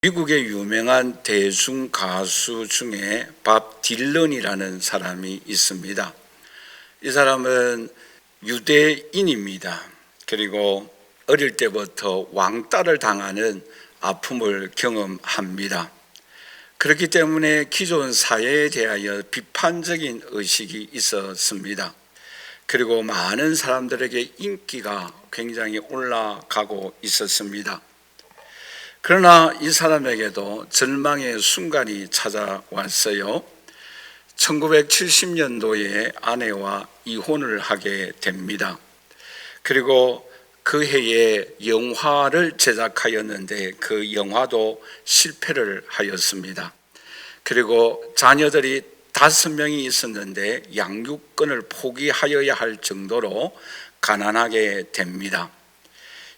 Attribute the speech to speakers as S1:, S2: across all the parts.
S1: 미국의 유명한 대중 가수 중에 밥 딜런이라는 사람이 있습니다. 이 사람은 유대인입니다. 그리고 어릴 때부터 왕따를 당하는 아픔을 경험합니다. 그렇기 때문에 기존 사회에 대하여 비판적인 의식이 있었습니다. 그리고 많은 사람들에게 인기가 굉장히 올라가고 있었습니다. 그러나 이 사람에게도 절망의 순간이 찾아왔어요. 1970년도에 아내와 이혼을 하게 됩니다. 그리고 그 해에 영화를 제작하였는데 그 영화도 실패를 하였습니다. 그리고 자녀들이 5명이 있었는데 양육권을 포기하여야 할 정도로 가난하게 됩니다.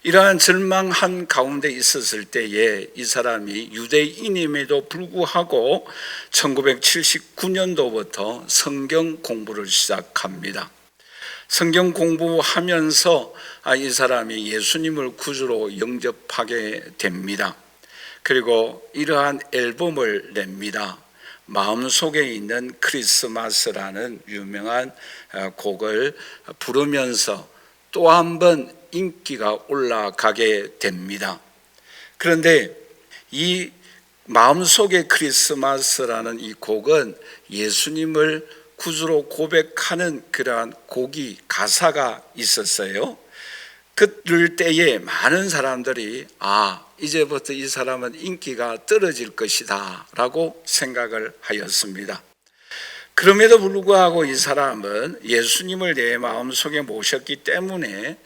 S1: 이러한 절망한 가운데 있었을 때에 이 사람이 유대인임에도 불구하고 1979년도부터 성경 공부를 시작합니다. 성경 공부하면서 이 사람이 예수님을 구주로 영접하게 됩니다. 그리고 이러한 앨범을 냅니다. 마음속에 있는 크리스마스라는 유명한 곡을 부르면서 또 한 번 인기가 올라가게 됩니다. 그런데 이 마음속의 크리스마스라는 이 곡은 예수님을 구주로 고백하는 그러한 곡이 가사가 있었어요. 그럴 때에 많은 사람들이 이제부터 이 사람은 인기가 떨어질 것이다 라고 생각을 하였습니다. 그럼에도 불구하고 이 사람은 예수님을 내 마음속에 모셨기 때문에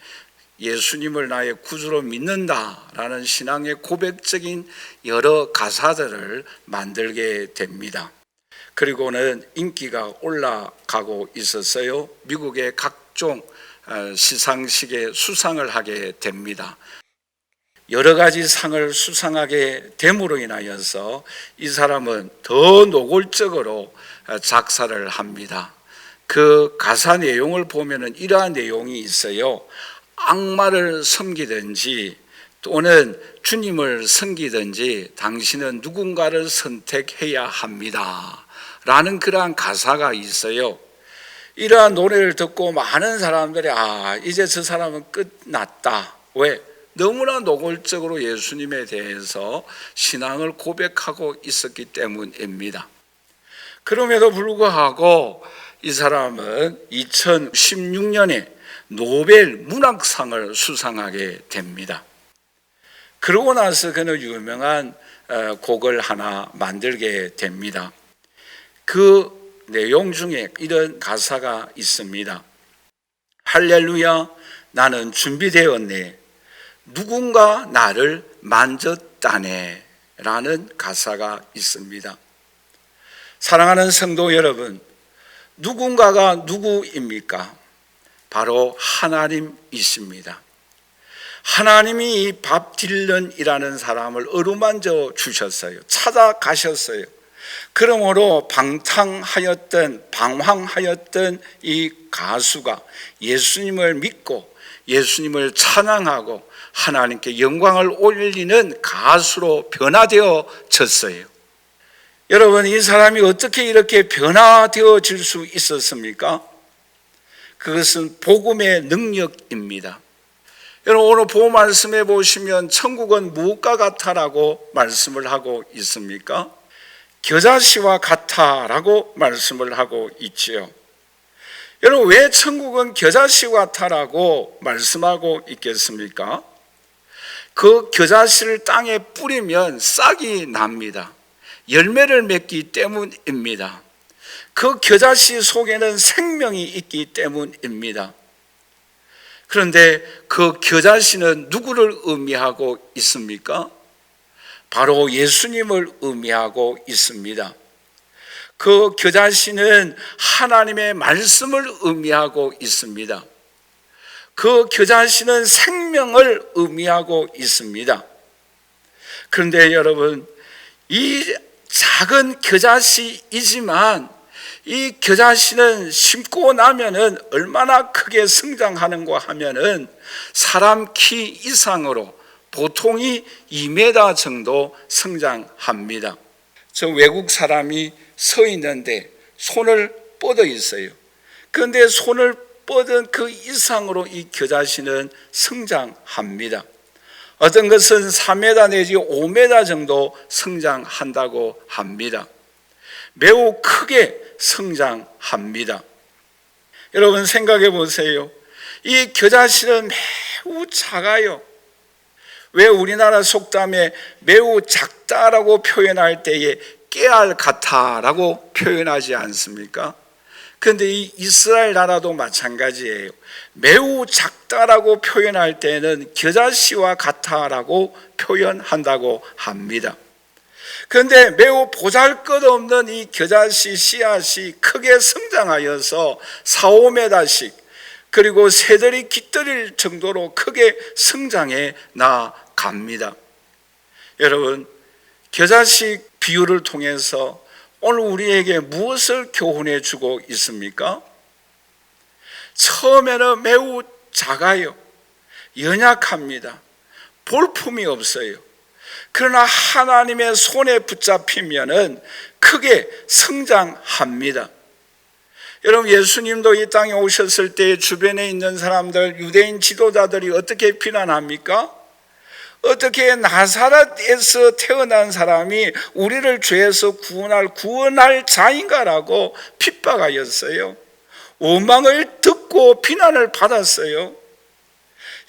S1: 예수님을 나의 구주로 믿는다라는 신앙의 고백적인 여러 가사들을 만들게 됩니다. 그리고는 인기가 올라가고 있었어요. 미국의 각종 시상식에 수상을 하게 됩니다. 여러 가지 상을 수상하게 됨으로 인하여서 이 사람은 더 노골적으로 작사를 합니다. 그 가사 내용을 보면은 이러한 내용이 있어요. 악마를 섬기든지 또는 주님을 섬기든지 당신은 누군가를 선택해야 합니다 라는 그러한 가사가 있어요. 이러한 노래를 듣고 많은 사람들이 이제 저 사람은 끝났다. 왜? 너무나 노골적으로 예수님에 대해서 신앙을 고백하고 있었기 때문입니다. 그럼에도 불구하고 이 사람은 2016년에 노벨 문학상을 수상하게 됩니다. 그러고 나서 그는 유명한 곡을 하나 만들게 됩니다. 그 내용 중에 이런 가사가 있습니다. 할렐루야, 나는 준비되었네. 누군가 나를 만졌다네 라는 가사가 있습니다. 사랑하는 성도 여러분, 누군가가 누구입니까? 바로 하나님이십니다. 하나님이 이 밥 딜런이라는 사람을 어루만져 주셨어요. 찾아가셨어요. 그러므로 방황하였던 이 가수가 예수님을 믿고 예수님을 찬양하고 하나님께 영광을 올리는 가수로 변화되어졌어요. 여러분, 이 사람이 어떻게 이렇게 변화되어질 수 있었습니까? 그것은 복음의 능력입니다. 여러분, 오늘 복음 말씀해 보시면 천국은 무엇과 같아라고 말씀을 하고 있습니까? 겨자씨와 같아라고 말씀을 하고 있지요. 여러분, 왜 천국은 겨자씨와 같아라고 말씀하고 있겠습니까? 그 겨자씨를 땅에 뿌리면 싹이 납니다. 열매를 맺기 때문입니다. 그 겨자씨 속에는 생명이 있기 때문입니다. 그런데 그 겨자씨는 누구를 의미하고 있습니까? 바로 예수님을 의미하고 있습니다. 그 겨자씨는 하나님의 말씀을 의미하고 있습니다. 그 겨자씨는 생명을 의미하고 있습니다. 그런데 여러분, 이 작은 겨자씨이지만 이 겨자씨는 심고 나면은 얼마나 크게 성장하는가 하면은 사람 키 이상으로 보통이 2m 정도 성장합니다. 저 외국 사람이 서 있는데 손을 뻗어 있어요. 그런데 손을 뻗은 그 이상으로 이 겨자씨는 성장합니다. 어떤 것은 4m 내지 5m 정도 성장한다고 합니다. 매우 크게 성장합니다. 여러분 생각해 보세요. 이 겨자씨는 매우 작아요. 왜 우리나라 속담에 매우 작다라고 표현할 때에 깨알 같아라고 표현하지 않습니까? 그런데 이 이스라엘 나라도 마찬가지예요. 매우 작다라고 표현할 때는 겨자씨와 같아라고 표현한다고 합니다. 그런데 매우 보잘것없는 이 겨자씨 씨앗이 크게 성장하여서 4, 5m씩 그리고 새들이 깃들일 정도로 크게 성장해 나갑니다. 여러분, 겨자씨 비유를 통해서 오늘 우리에게 무엇을 교훈해 주고 있습니까? 처음에는 매우 작아요. 연약합니다. 볼품이 없어요. 그러나 하나님의 손에 붙잡히면은 크게 성장합니다. 여러분, 예수님도 이 땅에 오셨을 때 주변에 있는 사람들, 유대인 지도자들이 어떻게 비난합니까? 어떻게 나사렛에서 태어난 사람이 우리를 죄에서 구원할 자인가라고 핍박하였어요. 원망을 듣고 비난을 받았어요.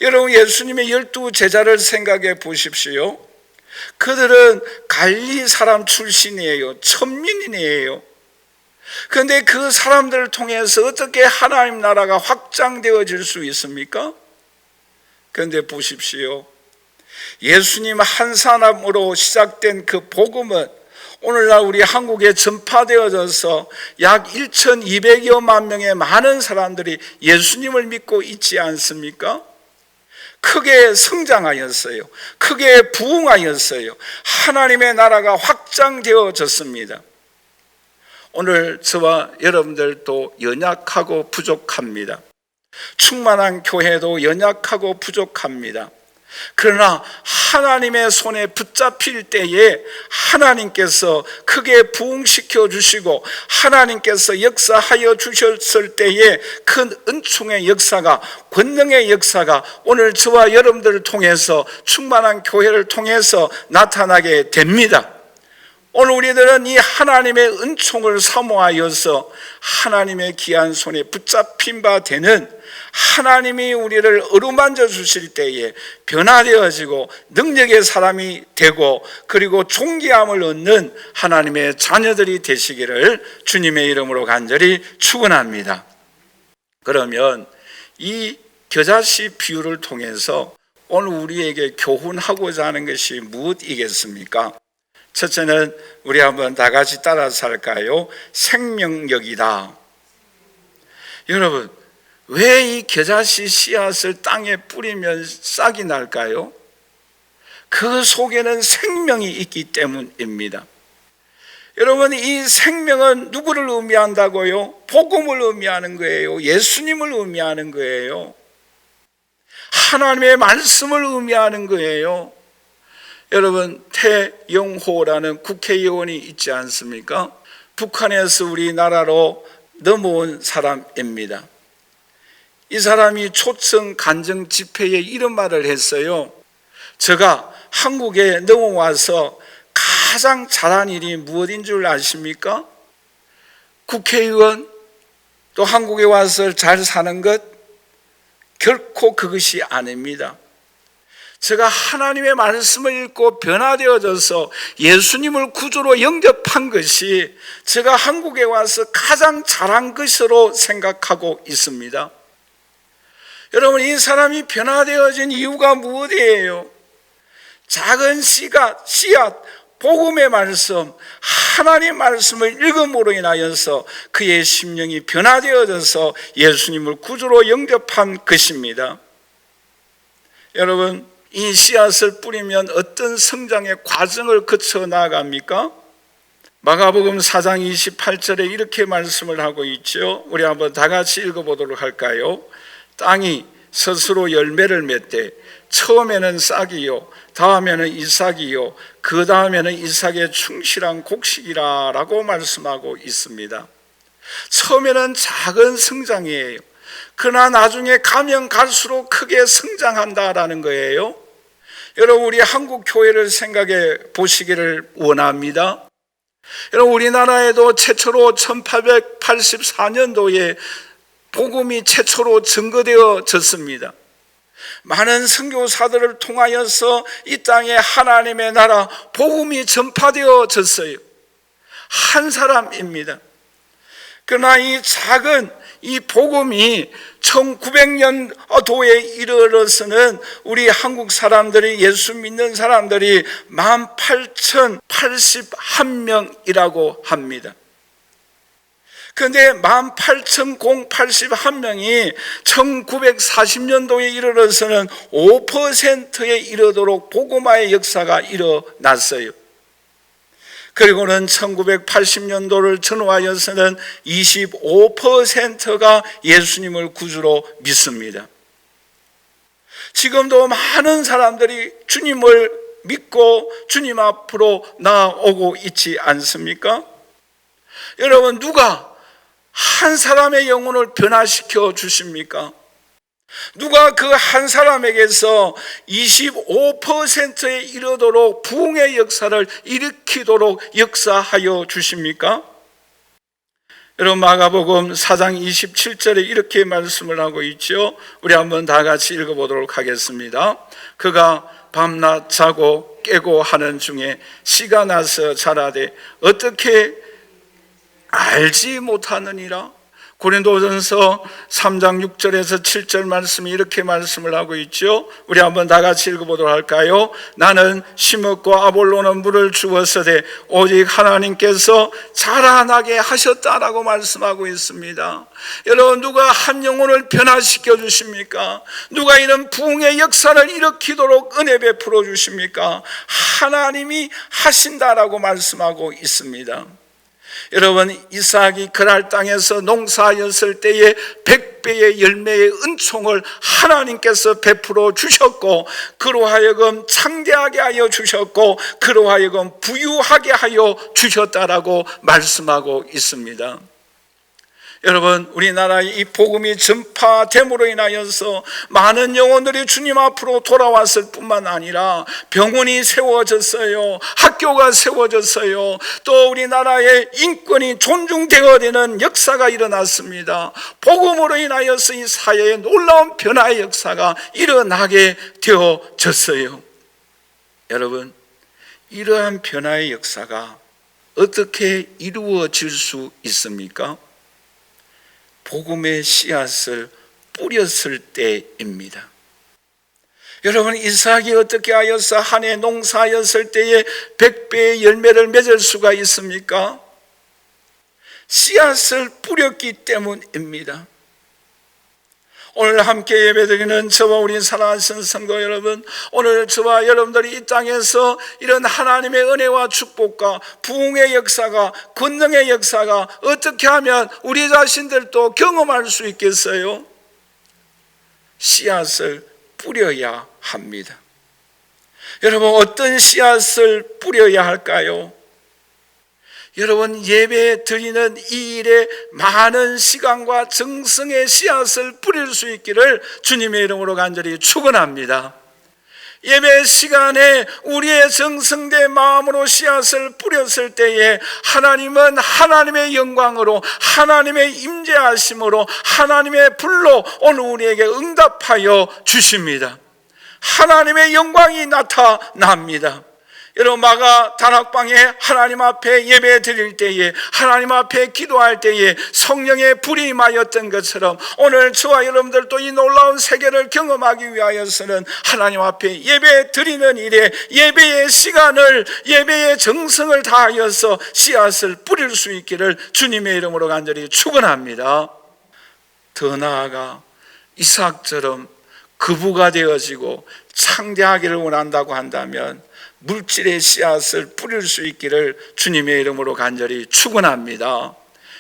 S1: 여러분, 예수님의 12 제자를 생각해 보십시오. 그들은 갈릴리 사람 출신이에요. 천민이에요. 그런데 그 사람들을 통해서 어떻게 하나님 나라가 확장되어질 수 있습니까? 그런데 보십시오. 예수님 한 사람으로 시작된 그 복음은 오늘날 우리 한국에 전파되어져서 약 1,200여만 명의 많은 사람들이 예수님을 믿고 있지 않습니까? 크게 성장하였어요. 크게 부흥하였어요. 하나님의 나라가 확장되어졌습니다. 오늘 저와 여러분들도 연약하고 부족합니다. 충만한 교회도 연약하고 부족합니다. 그러나 하나님의 손에 붙잡힐 때에 하나님께서 크게 부흥시켜 주시고 하나님께서 역사하여 주셨을 때에 큰 은총의 역사가, 권능의 역사가 오늘 저와 여러분들을 통해서, 충만한 교회를 통해서 나타나게 됩니다. 오늘 우리들은 이 하나님의 은총을 사모하여서 하나님의 귀한 손에 붙잡힌 바 되는, 하나님이 우리를 어루만져 주실 때에 변화되어지고 능력의 사람이 되고 그리고 존귀함을 얻는 하나님의 자녀들이 되시기를 주님의 이름으로 간절히 축원합니다. 그러면 이 겨자씨 비유를 통해서 오늘 우리에게 교훈하고자 하는 것이 무엇이겠습니까? 첫째는 우리 한번 다 같이 따라서 할까요? 생명력이다. 여러분, 왜 이 겨자씨 씨앗을 땅에 뿌리면 싹이 날까요? 그 속에는 생명이 있기 때문입니다. 여러분, 이 생명은 누구를 의미한다고요? 복음을 의미하는 거예요. 예수님을 의미하는 거예요. 하나님의 말씀을 의미하는 거예요. 여러분, 태영호라는 국회의원이 있지 않습니까? 북한에서 우리나라로 넘어온 사람입니다. 이 사람이 초청 간증 집회에 이런 말을 했어요. 제가 한국에 넘어와서 가장 잘한 일이 무엇인 줄 아십니까? 국회의원, 또 한국에 와서 잘 사는 것, 결코 그것이 아닙니다. 제가 하나님의 말씀을 읽고 변화되어져서 예수님을 구주로 영접한 것이 제가 한국에 와서 가장 잘한 것으로 생각하고 있습니다. 여러분, 이 사람이 변화되어진 이유가 무엇이에요? 작은 씨앗, 복음의 말씀, 하나님의 말씀을 읽음으로 인하여서 그의 심령이 변화되어져서 예수님을 구주로 영접한 것입니다. 여러분, 이 씨앗을 뿌리면 어떤 성장의 과정을 거쳐 나아갑니까? 마가복음 4장 28절에 이렇게 말씀을 하고 있죠. 우리 한번 다 같이 읽어보도록 할까요? 땅이 스스로 열매를 맺되 처음에는 싹이요 다음에는 이삭이요 그 다음에는 이삭의 충실한 곡식이라고 말씀하고 있습니다. 처음에는 작은 성장이에요. 그러나 나중에 가면 갈수록 크게 성장한다라는 거예요. 여러분, 우리 한국 교회를 생각해 보시기를 원합니다. 여러분, 우리나라에도 최초로 1884년도에 복음이 최초로 증거되어졌습니다. 많은 선교사들을 통하여서 이 땅에 하나님의 나라 복음이 전파되어졌어요. 한 사람입니다. 그러나 이 작은 이 복음이 1900년도에 이르러서는 우리 한국 사람들이, 예수 믿는 사람들이 18,081명이라고 합니다. 그런데 18,081명이 1940년도에 이르러서는 5%에 이르도록 복음화의 역사가 일어났어요. 그리고는 1980년도를 전후하여서는 25%가 예수님을 구주로 믿습니다. 지금도 많은 사람들이 주님을 믿고 주님 앞으로 나아오고 있지 않습니까? 여러분, 누가 한 사람의 영혼을 변화시켜 주십니까? 누가 그 한 사람에게서 25%에 이르도록 부흥의 역사를 일으키도록 역사하여 주십니까? 여러분, 마가복음 4장 27절에 이렇게 말씀을 하고 있죠. 우리 한번 다 같이 읽어보도록 하겠습니다. 그가 밤낮 자고 깨고 하는 중에 씨가 나서 자라되 어떻게 알지 못하느니라. 고린도전서 3장 6절에서 7절 말씀이 이렇게 말씀을 하고 있죠. 우리 한번 다 같이 읽어보도록 할까요? 나는 심었고 아볼로는 물을 주었으되 오직 하나님께서 자라나게 하셨다라고 말씀하고 있습니다. 여러분, 누가 한 영혼을 변화시켜 주십니까? 누가 이런 부흥의 역사를 일으키도록 은혜 베풀어 주십니까? 하나님이 하신다라고 말씀하고 있습니다. 여러분, 이삭이 그랄 땅에서 농사였을 때에 100배의 열매의 은총을 하나님께서 베풀어 주셨고, 그로 하여금 창대하게 하여 주셨고, 그로 하여금 부유하게 하여 주셨다라고 말씀하고 있습니다. 여러분, 우리나라의 이 복음이 전파됨으로 인하여서 많은 영혼들이 주님 앞으로 돌아왔을 뿐만 아니라 병원이 세워졌어요. 학교가 세워졌어요. 또 우리나라의 인권이 존중되어야 되는 역사가 일어났습니다. 복음으로 인하여서 이 사회에 놀라운 변화의 역사가 일어나게 되어졌어요. 여러분, 이러한 변화의 역사가 어떻게 이루어질 수 있습니까? 복음의 씨앗을 뿌렸을 때입니다. 여러분, 이삭이 어떻게 하여서 한 해 농사였을 때에 100배의 열매를 맺을 수가 있습니까? 씨앗을 뿌렸기 때문입니다. 오늘 함께 예배드리는 저와 우리 사랑하는 성도 여러분, 오늘 저와 여러분들이 이 땅에서 이런 하나님의 은혜와 축복과 부흥의 역사가, 권능의 역사가 어떻게 하면 우리 자신들도 경험할 수 있겠어요? 씨앗을 뿌려야 합니다. 여러분, 어떤 씨앗을 뿌려야 할까요? 여러분, 예배 드리는 이 일에 많은 시간과 정성의 씨앗을 뿌릴 수 있기를 주님의 이름으로 간절히 축원합니다. 예배 시간에 우리의 정성된 마음으로 씨앗을 뿌렸을 때에 하나님은 하나님의 영광으로, 하나님의 임재하심으로, 하나님의 불로 오늘 우리에게 응답하여 주십니다. 하나님의 영광이 나타납니다. 여러분, 마가 다락방에 하나님 앞에 예배 드릴 때에, 하나님 앞에 기도할 때에 성령의 불이 임하였던 것처럼 오늘 저와 여러분들도 이 놀라운 세계를 경험하기 위하여서는 하나님 앞에 예배 드리는 일에 예배의 시간을, 예배의 정성을 다하여서 씨앗을 뿌릴 수 있기를 주님의 이름으로 간절히 축원합니다. 더 나아가 이삭처럼 거부가 되어지고 창대하기를 원한다고 한다면 물질의 씨앗을 뿌릴 수 있기를 주님의 이름으로 간절히 축원합니다.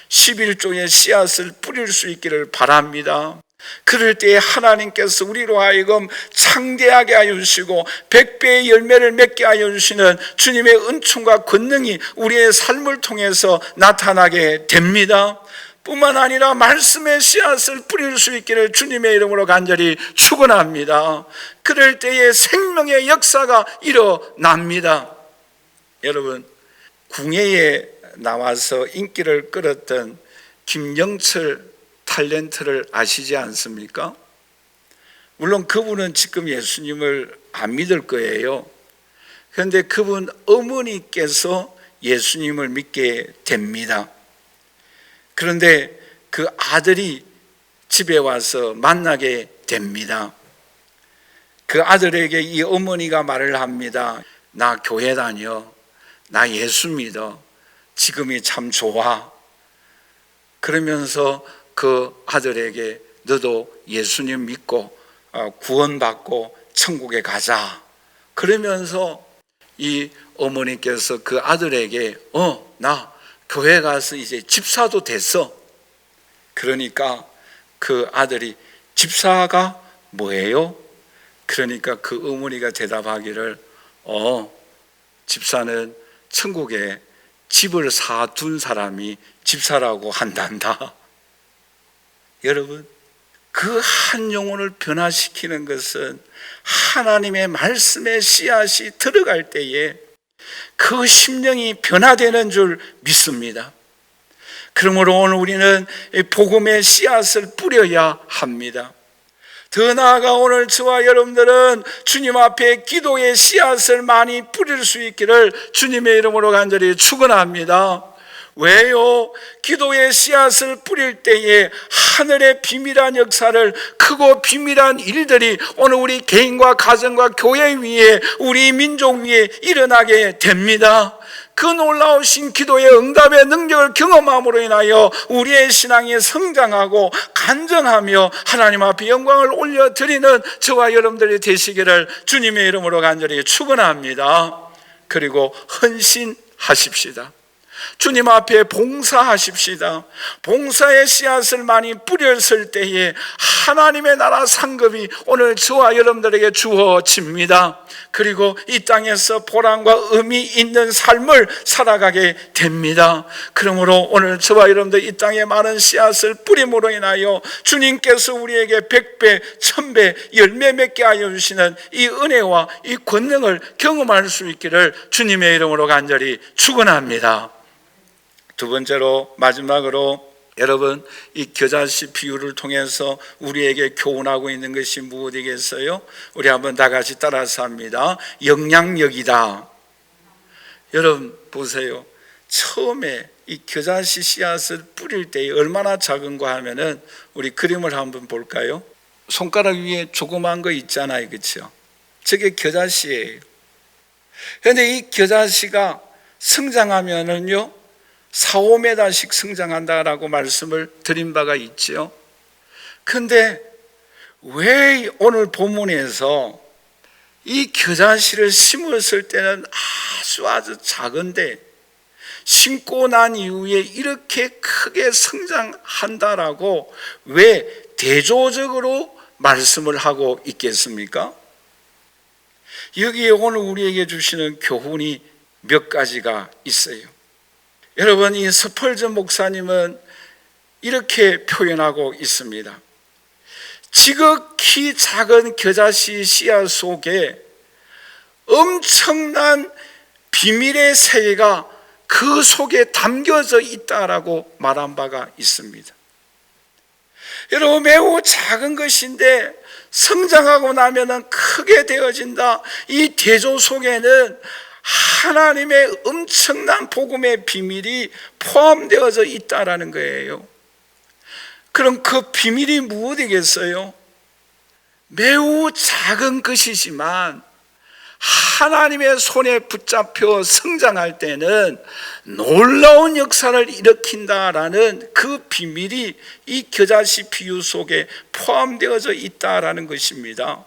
S1: 11조의 씨앗을 뿌릴 수 있기를 바랍니다. 그럴 때에 하나님께서 우리로 하여금 창대하게 하여 주시고 100배의 열매를 맺게 하여 주시는 주님의 은총과 권능이 우리의 삶을 통해서 나타나게 됩니다. 뿐만 아니라 말씀의 씨앗을 뿌릴 수 있기를 주님의 이름으로 간절히 축원합니다. 그럴 때에 생명의 역사가 일어납니다. 여러분, 궁예에 나와서 인기를 끌었던 김영철 탤런트를 아시지 않습니까? 물론 그분은 지금 예수님을 안 믿을 거예요. 그런데 그분 어머니께서 예수님을 믿게 됩니다. 그런데 그 아들이 집에 와서 만나게 됩니다. 그 아들에게 이 어머니가 말을 합니다. 나 교회 다녀. 나 예수 믿어. 지금이 참 좋아. 그러면서 그 아들에게 너도 예수님 믿고 구원받고 천국에 가자. 그러면서 이 어머니께서 그 아들에게 나 교회 가서 이제 집사도 됐어. 그러니까 그 아들이 집사가 뭐예요? 그러니까 그 어머니가 대답하기를 집사는 천국에 집을 사둔 사람이 집사라고 한단다. 여러분, 그 한 영혼을 변화시키는 것은 하나님의 말씀의 씨앗이 들어갈 때에 그 심령이 변화되는 줄 믿습니다. 그러므로 오늘 우리는 복음의 씨앗을 뿌려야 합니다. 더 나아가 오늘 저와 여러분들은 주님 앞에 기도의 씨앗을 많이 뿌릴 수 있기를 주님의 이름으로 간절히 축원합니다. 왜요? 기도의 씨앗을 뿌릴 때에 하늘의 비밀한 역사를, 크고 비밀한 일들이 오늘 우리 개인과 가정과 교회 위에, 우리 민족 위에 일어나게 됩니다. 그 놀라우신 기도의 응답의 능력을 경험함으로 인하여 우리의 신앙이 성장하고 간증하며 하나님 앞에 영광을 올려드리는 저와 여러분들이 되시기를 주님의 이름으로 간절히 축원합니다. 그리고 헌신하십시다. 주님 앞에 봉사하십시다. 봉사의 씨앗을 많이 뿌렸을 때에 하나님의 나라 상급이 오늘 저와 여러분들에게 주어집니다. 그리고 이 땅에서 보람과 의미 있는 삶을 살아가게 됩니다. 그러므로 오늘 저와 여러분들 이 땅에 많은 씨앗을 뿌림으로 인하여 주님께서 우리에게 100배, 1000배 열매 맺게 하여 주시는 이 은혜와 이 권능을 경험할 수 있기를 주님의 이름으로 간절히 축원합니다. 두 번째로, 마지막으로, 여러분, 이 겨자씨 비유를 통해서 우리에게 교훈하고 있는 것이 무엇이겠어요? 우리 한번 다 같이 따라서 합니다. 영향력이다. 여러분 보세요. 처음에 이 겨자씨 씨앗을 뿌릴 때 얼마나 작은가 하면은, 우리 그림을 한번 볼까요? 손가락 위에 조그만 거 있잖아요, 그렇죠? 저게 겨자씨예요. 그런데 이 겨자씨가 성장하면은요 4, 5m씩 성장한다라고 말씀을 드린 바가 있죠. 그런데 왜 오늘 본문에서 이 겨자씨를 심었을 때는 아주 작은데 심고 난 이후에 이렇게 크게 성장한다라고 왜 대조적으로 말씀을 하고 있겠습니까? 여기에 오늘 우리에게 주시는 교훈이 몇 가지가 있어요. 여러분, 이 스펄전 목사님은 이렇게 표현하고 있습니다. 지극히 작은 겨자씨 씨앗 속에 엄청난 비밀의 세계가 그 속에 담겨져 있다라고 말한 바가 있습니다. 여러분, 매우 작은 것인데 성장하고 나면 크게 되어진다. 이 대조 속에는 하나님의 엄청난 복음의 비밀이 포함되어져 있다라는 거예요. 그럼 그 비밀이 무엇이겠어요? 매우 작은 것이지만 하나님의 손에 붙잡혀 성장할 때는 놀라운 역사를 일으킨다라는 그 비밀이 이 겨자씨 비유 속에 포함되어져 있다라는 것입니다.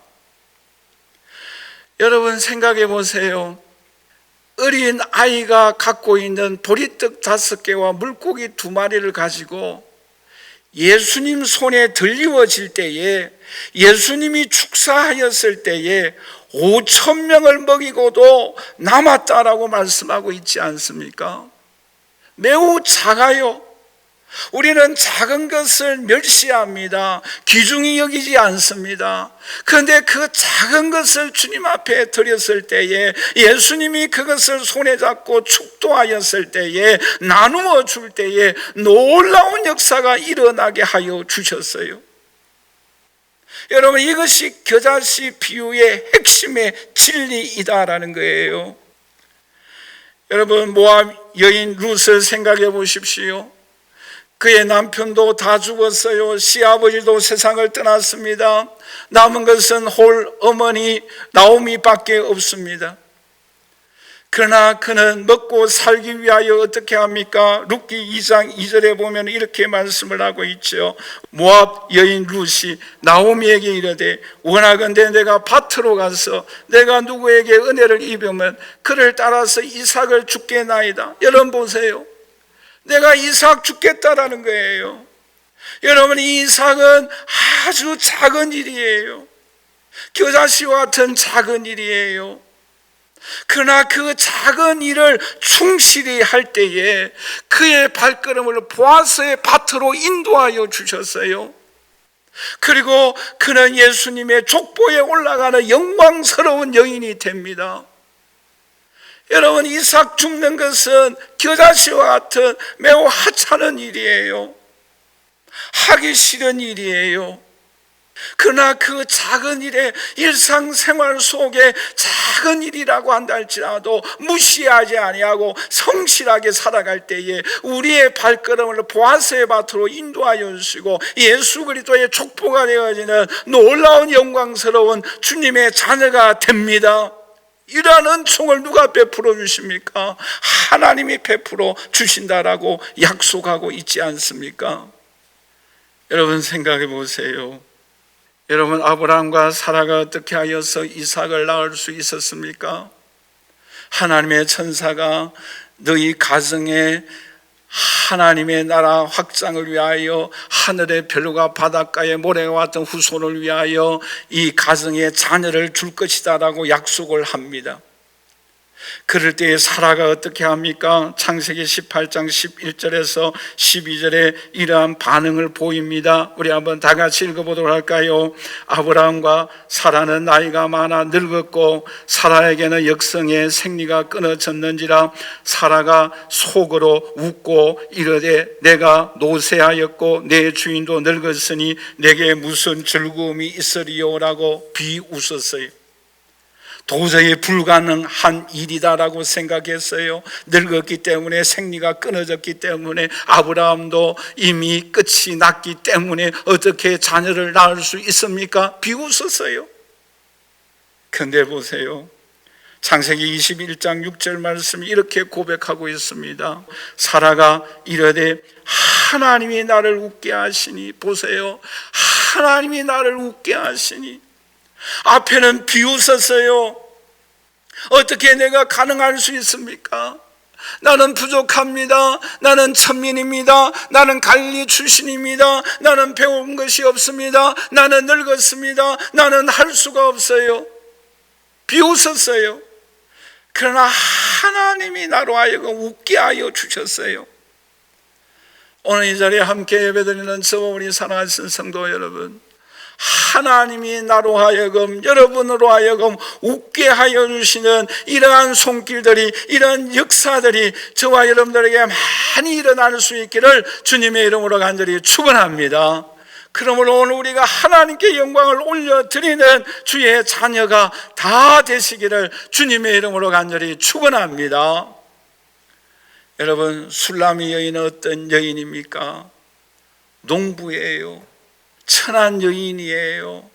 S1: 여러분 생각해 보세요. 어린 아이가 갖고 있는 보리떡 5개와 물고기 2마리를 가지고 예수님 손에 들리워질 때에, 예수님이 축사하였을 때에 5,000명을 먹이고도 남았다라고 말씀하고 있지 않습니까? 매우 작아요. 우리는 작은 것을 멸시합니다. 귀중히 여기지 않습니다. 그런데 그 작은 것을 주님 앞에 드렸을 때에, 예수님이 그것을 손에 잡고 축도하였을 때에, 나누어 줄 때에 놀라운 역사가 일어나게 하여 주셨어요. 여러분, 이것이 겨자씨 비유의 핵심의 진리이다라는 거예요. 여러분, 모압 여인 룻을 생각해 보십시오. 그의 남편도 다 죽었어요. 시아버지도 세상을 떠났습니다. 남은 것은 홀 어머니 나오미밖에 없습니다. 그러나 그는 먹고 살기 위하여 어떻게 합니까? 룻기 2장 2절에 보면 이렇게 말씀을 하고 있죠. 모압 여인 룻이 나오미에게 이르되, 원하건대 내가 밭으로 가서 내가 누구에게 은혜를 입으면 그를 따라서 이삭을 죽겠나이다. 여러분 보세요. 내가 이삭 죽겠다라는 거예요. 여러분, 이 이삭은 아주 작은 일이에요. 겨자씨와 같은 작은 일이에요. 그러나 그 작은 일을 충실히 할 때에 그의 발걸음을 보아스의 밭으로 인도하여 주셨어요. 그리고 그는 예수님의 족보에 올라가는 영광스러운 여인이 됩니다. 여러분, 이삭 죽는 것은 겨자씨와 같은 매우 하찮은 일이에요. 하기 싫은 일이에요. 그러나 그 작은 일에, 일상생활 속에 작은 일이라고 한다 할지라도 무시하지 아니하고 성실하게 살아갈 때에 우리의 발걸음을 보아스의 밭으로 인도하여 주시고 예수 그리스도의 족보가 되어지는 놀라운 영광스러운 주님의 자녀가 됩니다. 이러한 은총을 누가 베풀어 주십니까? 하나님이 베풀어 주신다라고 약속하고 있지 않습니까? 여러분, 생각해 보세요. 여러분, 아브라함과 사라가 어떻게 하여서 이삭을 낳을 수 있었습니까? 하나님의 천사가 너희 가정에 하나님의 나라 확장을 위하여, 하늘의 별과 바닷가의 모래와 같은 후손을 위하여 이 가정에 자녀를 줄 것이다 라고 약속을 합니다. 그럴 때에 사라가 어떻게 합니까? 창세기 18장 11절에서 12절에 이러한 반응을 보입니다. 우리 한번 다 같이 읽어보도록 할까요? 아브라함과 사라는 나이가 많아 늙었고 사라에게는 역성의 생리가 끊어졌는지라 사라가 속으로 웃고 이르되 내가 노쇠하였고 내 주인도 늙었으니 내게 무슨 즐거움이 있으리요라고 비웃었어요. 도저히 불가능한 일이다라고 생각했어요. 늙었기 때문에, 생리가 끊어졌기 때문에, 아브라함도 이미 끝이 났기 때문에 어떻게 자녀를 낳을 수 있습니까? 비웃었어요. 그런데 보세요, 창세기 21장 6절 말씀이 이렇게 고백하고 있습니다. 사라가 이르되 하나님이 나를 웃게 하시니, 보세요, 하나님이 나를 웃게 하시니. 앞에는 비웃었어요. 어떻게 내가 가능할 수 있습니까? 나는 부족합니다. 나는 천민입니다. 나는 갈릴리 출신입니다. 나는 배운 것이 없습니다. 나는 늙었습니다. 나는 할 수가 없어요. 비웃었어요. 그러나 하나님이 나로 하여금 웃게 하여 주셨어요. 오늘 이 자리에 함께 예배드리는 저와 우리 사랑하는 성도 여러분, 하나님이 나로 하여금, 여러분으로 하여금 웃게 하여 주시는 이러한 손길들이, 이러한 역사들이 저와 여러분들에게 많이 일어날 수 있기를 주님의 이름으로 간절히 축원합니다. 그러므로 오늘 우리가 하나님께 영광을 올려드리는 주의 자녀가 다 되시기를 주님의 이름으로 간절히 축원합니다. 여러분, 술라미 여인은 어떤 여인입니까? 농부예요. 천한 여인이에요.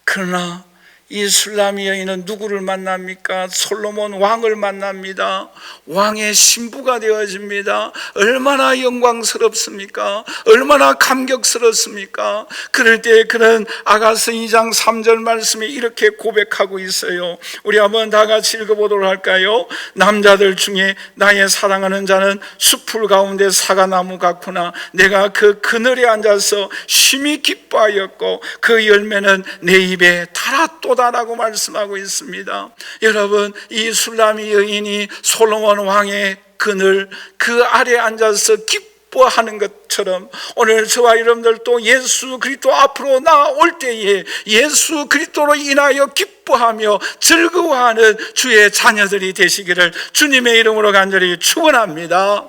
S1: 그러나 이 술람이 여인은 누구를 만납니까? 솔로몬 왕을 만납니다. 왕의 신부가 되어집니다. 얼마나 영광스럽습니까? 얼마나 감격스럽습니까? 그럴 때 그는 아가서 2장 3절 말씀에 이렇게 고백하고 있어요. 우리 한번 다 같이 읽어보도록 할까요? 남자들 중에 나의 사랑하는 자는 숲풀 가운데 사과나무 같구나. 내가 그 그늘에 앉아서 심히 기뻐하였고 그 열매는 내 입에 달았도다라고 말씀하고 있습니다. 여러분, 이 술람이 여인이 솔로몬 왕의 그늘 그 아래 앉아서 기뻐하는 것처럼 오늘 저와 여러분들도 예수 그리스도 앞으로 나올 때에 예수 그리스도로 인하여 기뻐하며 즐거워하는 주의 자녀들이 되시기를 주님의 이름으로 간절히 축원합니다.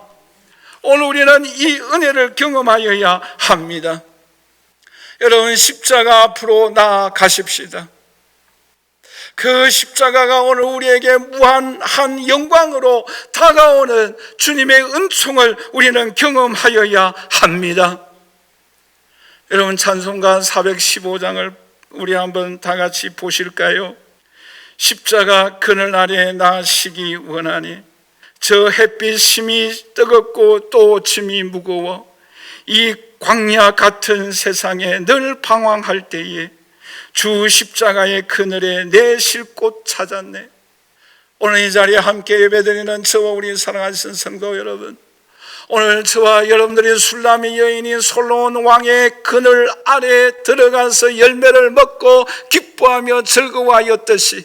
S1: 오늘 우리는 이 은혜를 경험하여야 합니다. 여러분, 십자가 앞으로 나아가십시다. 그 십자가가 오늘 우리에게 무한한 영광으로 다가오는 주님의 은총을 우리는 경험하여야 합니다. 여러분, 찬송가 415장을 우리 한번 다 같이 보실까요? 십자가 그늘 아래 나시기 원하니 저 햇빛 심이 뜨겁고 또 짐이 무거워 이 광야 같은 세상에 늘 방황할 때에 주 십자가의 그늘에 내 쉴 곳 찾았네. 오늘 이 자리에 함께 예배드리는 저와 우리 사랑하신 성도 여러분, 오늘 저와 여러분들이 술람이 여인이 솔로몬 왕의 그늘 아래 들어가서 열매를 먹고 기뻐하며 즐거워하였듯이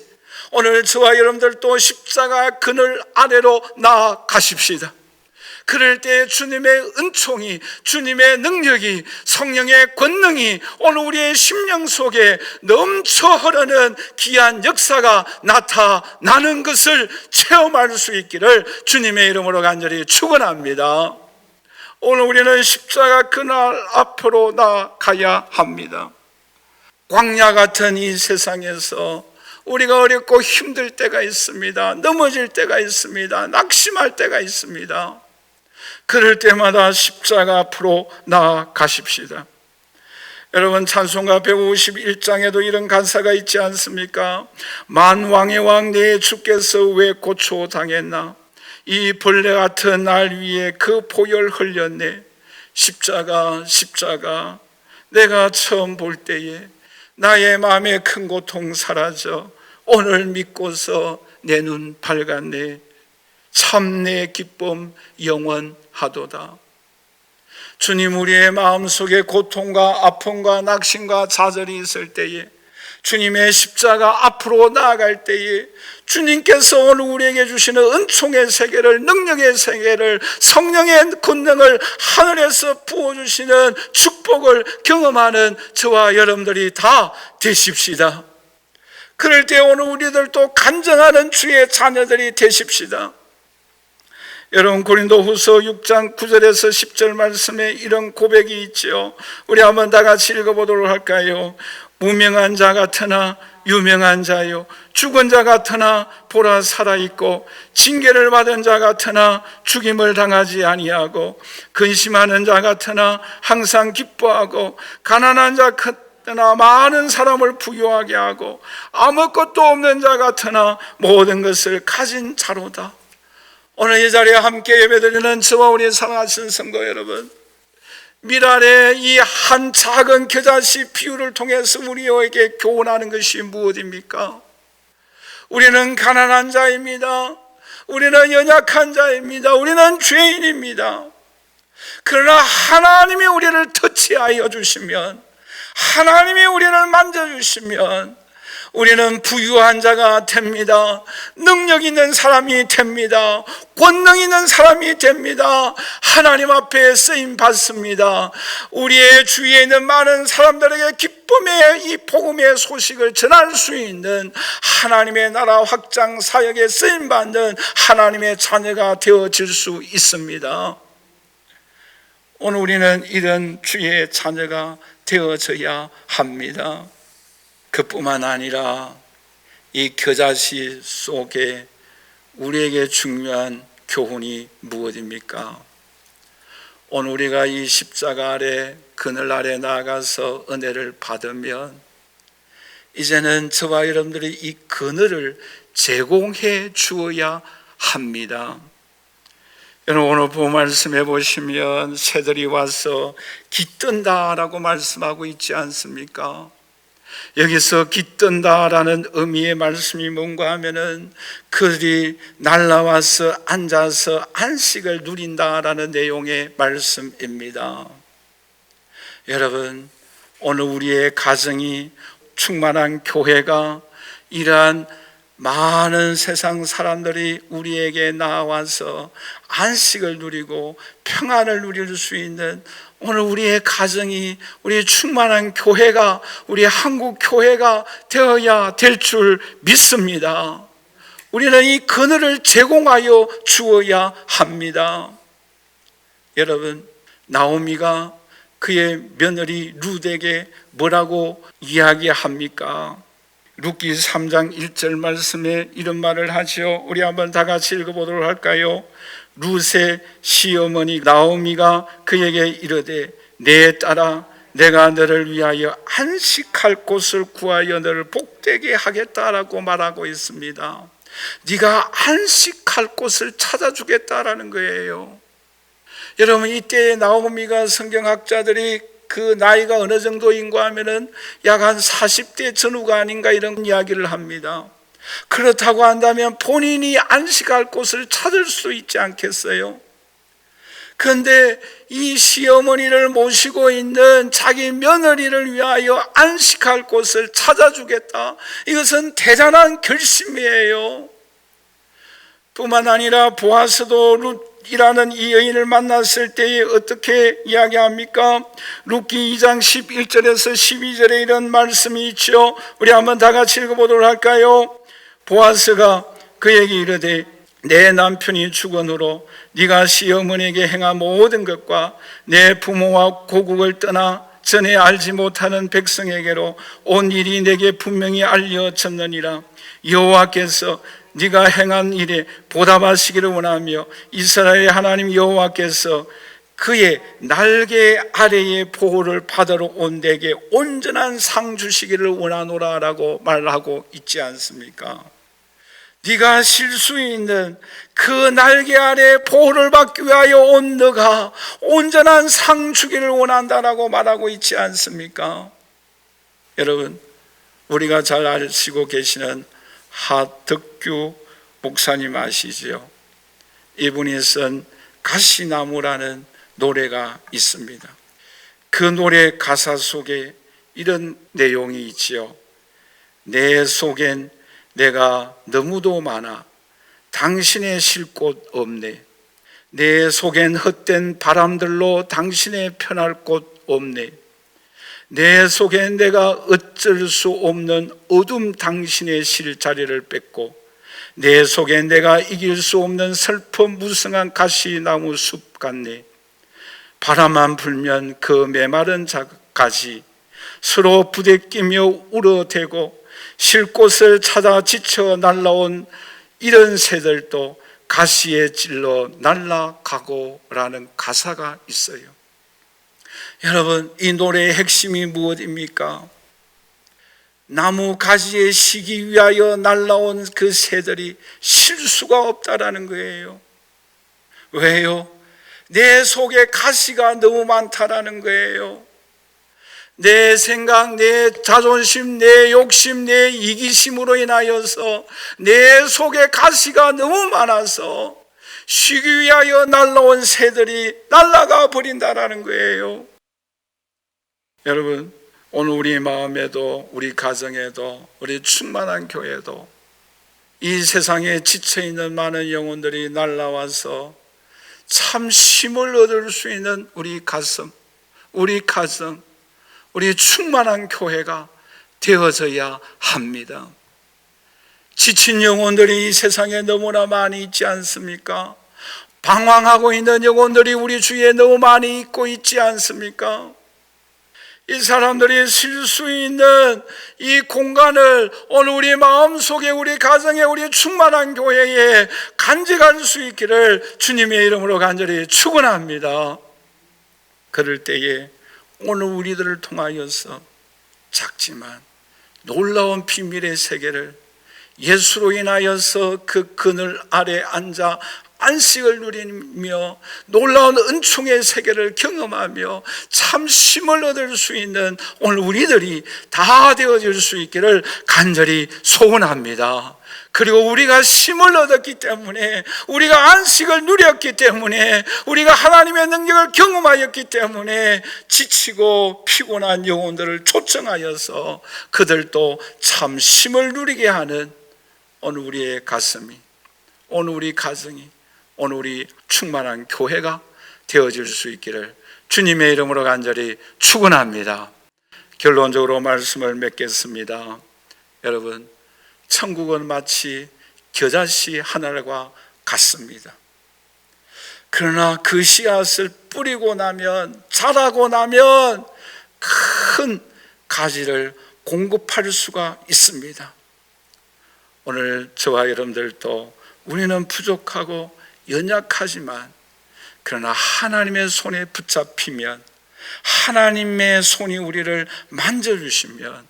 S1: 오늘 저와 여러분들도 십자가 그늘 아래로 나아가십시다. 그럴 때 주님의 은총이, 주님의 능력이, 성령의 권능이 오늘 우리의 심령 속에 넘쳐 흐르는 귀한 역사가 나타나는 것을 체험할 수 있기를 주님의 이름으로 간절히 축원합니다. 오늘 우리는 십자가 그날 앞으로 나아가야 합니다. 광야 같은 이 세상에서 우리가 어렵고 힘들 때가 있습니다. 넘어질 때가 있습니다. 낙심할 때가 있습니다. 그럴 때마다 십자가 앞으로 나아가십시다. 여러분, 찬송가 151장에도 이런 간사가 있지 않습니까? 만왕의 왕 내 주께서 왜 고초당했나? 이 벌레 같은 날 위에 그 보혈 흘렸네. 십자가 십자가 내가 처음 볼 때에 나의 마음의 큰 고통 사라져 오늘 믿고서 내 눈 밝았네. 참 내 기쁨 영원하도다. 주님, 우리의 마음속에 고통과 아픔과 낙심과 좌절이 있을 때에 주님의 십자가 앞으로 나아갈 때에 주님께서 오늘 우리에게 주시는 은총의 세계를, 능력의 세계를, 성령의 권능을 하늘에서 부어주시는 축복을 경험하는 저와 여러분들이 다 되십시다. 그럴 때 오늘 우리들도 간증하는 주의 자녀들이 되십시다. 여러분, 고린도후서 6장 9절에서 10절 말씀에 이런 고백이 있죠. 우리 한번 다 같이 읽어보도록 할까요? 무명한 자 같으나 유명한 자요, 죽은 자 같으나 보라 살아있고, 징계를 받은 자 같으나 죽임을 당하지 아니하고, 근심하는 자 같으나 항상 기뻐하고, 가난한 자 같으나 많은 사람을 부유하게 하고, 아무것도 없는 자 같으나 모든 것을 가진 자로다. 오늘 이 자리에 함께 예배드리는 저와 우리 사랑하신 성도 여러분, 미랄의 이 한 작은 겨자씨 비유를 통해서 우리에게 교훈하는 것이 무엇입니까? 우리는 가난한 자입니다. 우리는 연약한 자입니다. 우리는 죄인입니다. 그러나 하나님이 우리를 터치하여 주시면, 하나님이 우리를 만져주시면 우리는 부유한 자가 됩니다. 능력 있는 사람이 됩니다. 권능 있는 사람이 됩니다. 하나님 앞에 쓰임 받습니다. 우리의 주위에 있는 많은 사람들에게 기쁨의 이 복음의 소식을 전할 수 있는 하나님의 나라 확장 사역에 쓰임 받는 하나님의 자녀가 되어질 수 있습니다. 오늘 우리는 이런 주의 자녀가 되어져야 합니다. 그뿐만 아니라 이 겨자씨 속에 우리에게 중요한 교훈이 무엇입니까? 오늘 우리가 이 십자가 아래, 그늘 아래 나아가서 은혜를 받으면 이제는 저와 여러분들이 이 그늘을 제공해 주어야 합니다. 여러분, 오늘 본 말씀해 보시면 새들이 와서 깃든다라고 말씀하고 있지 않습니까? 여기서 깃든다라는 의미의 말씀이 뭔가 하면은 그들이 날라와서 앉아서 안식을 누린다라는 내용의 말씀입니다. 여러분, 오늘 우리의 가정이 충만한 교회가 이러한 많은 세상 사람들이 우리에게 나와서 안식을 누리고 평안을 누릴 수 있는 오늘 우리의 가정이, 우리 충만한 교회가, 우리 한국 교회가 되어야 될 줄 믿습니다. 우리는 이 그늘을 제공하여 주어야 합니다. 여러분, 나오미가 그의 며느리 룻에게 뭐라고 이야기합니까? 룻기 3장 1절 말씀에 이런 말을 하죠. 우리 한번 다 같이 읽어보도록 할까요? 룻의 시어머니 나오미가 그에게 이르되 내 딸아, 내가 너를 위하여 안식할 곳을 구하여 너를 복되게 하겠다라고 말하고 있습니다. 네가 안식할 곳을 찾아주겠다라는 거예요. 여러분, 이때 나오미가 성경학자들이 그 나이가 어느 정도인가 하면은 약 한 40대 전후가 아닌가 이런 이야기를 합니다. 그렇다고 한다면 본인이 안식할 곳을 찾을 수 있지 않겠어요? 그런데 이 시어머니를 모시고 있는 자기 며느리를 위하여 안식할 곳을 찾아주겠다. 이것은 대단한 결심이에요. 뿐만 아니라 보아스도 룻이라는 이 여인을 만났을 때에 어떻게 이야기합니까? 룻기 2장 11절에서 12절에 이런 말씀이 있죠. 우리 한번 다 같이 읽어보도록 할까요? 보아스가 그에게 이르되 내 남편이 죽은후로 네가 시어머니에게 행한 모든 것과 내 부모와 고국을 떠나 전에 알지 못하는 백성에게로 온 일이 내게 분명히 알려졌느니라. 여호와께서 네가 행한 일에 보답하시기를 원하며 이스라엘의 하나님 여호와께서 그의 날개 아래의 보호를 받으러 온 데에게 온전한 상 주시기를 원하노라 라고 말하고 있지 않습니까? 네가 쉴 수 있는 그 날개 아래 보호를 받기 위하여 온 너가 온전한 상 주기를 원한다라고 말하고 있지 않습니까? 여러분, 우리가 잘 아시고 계시는 하덕규 목사님 아시죠? 이분이 쓴 가시나무라는 노래가 있습니다. 그 노래 가사 속에 이런 내용이 있지요. 내 속엔 내가 너무도 많아 당신의 쉴 곳 없네. 내 속엔 헛된 바람들로 당신의 편할 곳 없네. 내 속엔 내가 어쩔 수 없는 어둠 당신의 쉴 자리를 뺏고 내 속엔 내가 이길 수 없는 슬픔 무성한 가시나무 숲 같네. 바람만 불면 그 메마른 가지 서로 부대끼며 울어대고 쉴 곳을 찾아 지쳐 날라온 이런 새들도 가시에 찔러 날아가고 라는 가사가 있어요. 여러분, 이 노래의 핵심이 무엇입니까? 나무 가지에 쉬기 위하여 날아온 그 새들이 쉴 수가 없다라는 거예요. 왜요? 내 속에 가시가 너무 많다라는 거예요. 내 생각, 내 자존심, 내 욕심, 내 이기심으로 인하여서 내 속에 가시가 너무 많아서 쉬기 위하여 날아온 새들이 날아가 버린다라는 거예요. 여러분, 오늘 우리 마음에도 우리 가정에도 우리 충만한 교회도 이 세상에 지쳐있는 많은 영혼들이 날아와서 참 쉼을 얻을 수 있는 우리 가슴, 우리 가정, 우리 충만한 교회가 되어져야 합니다. 지친 영혼들이 이 세상에 너무나 많이 있지 않습니까? 방황하고 있는 영혼들이 우리 주위에 너무 많이 있고 있지 않습니까? 이 사람들이 쉴 수 있는 이 공간을 오늘 우리 마음속에, 우리 가정에, 우리 충만한 교회에 간직할 수 있기를 주님의 이름으로 간절히 축원합니다. 그럴 때에 오늘 우리들을 통하여서 작지만 놀라운 비밀의 세계를 예수로 인하여서 그 그늘 아래 앉아 안식을 누리며 놀라운 은총의 세계를 경험하며 참 쉼을 얻을 수 있는 오늘 우리들이 다 되어질 수 있기를 간절히 소원합니다. 그리고 우리가 쉼을 얻었기 때문에, 우리가 안식을 누렸기 때문에, 우리가 하나님의 능력을 경험하였기 때문에 지치고 피곤한 영혼들을 초청하여서 그들도 참 쉼을 누리게 하는 오늘 우리의 가슴이, 오늘 우리 가정이, 오늘 우리 충만한 교회가 되어질 수 있기를 주님의 이름으로 간절히 축원합니다. 결론적으로 말씀을 맺겠습니다. 여러분, 천국은 마치 겨자씨 하나과 같습니다. 그러나 그 씨앗을 뿌리고 나면, 자라고 나면 큰 가지를 공급할 수가 있습니다. 오늘 저와 여러분들도 우리는 부족하고 연약하지만, 그러나 하나님의 손에 붙잡히면, 하나님의 손이 우리를 만져주시면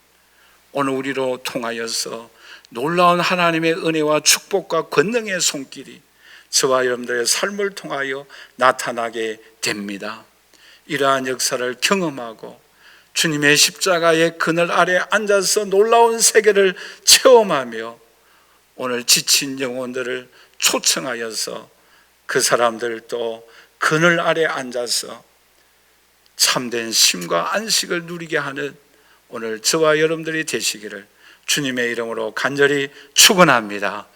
S1: 오늘 우리로 통하여서 놀라운 하나님의 은혜와 축복과 권능의 손길이 저와 여러분들의 삶을 통하여 나타나게 됩니다. 이러한 역사를 경험하고 주님의 십자가의 그늘 아래 앉아서 놀라운 세계를 체험하며 오늘 지친 영혼들을 초청하여서 그 사람들도 그늘 아래 앉아서 참된 쉼과 안식을 누리게 하는 오늘 저와 여러분들이 되시기를 주님의 이름으로 간절히 축원합니다.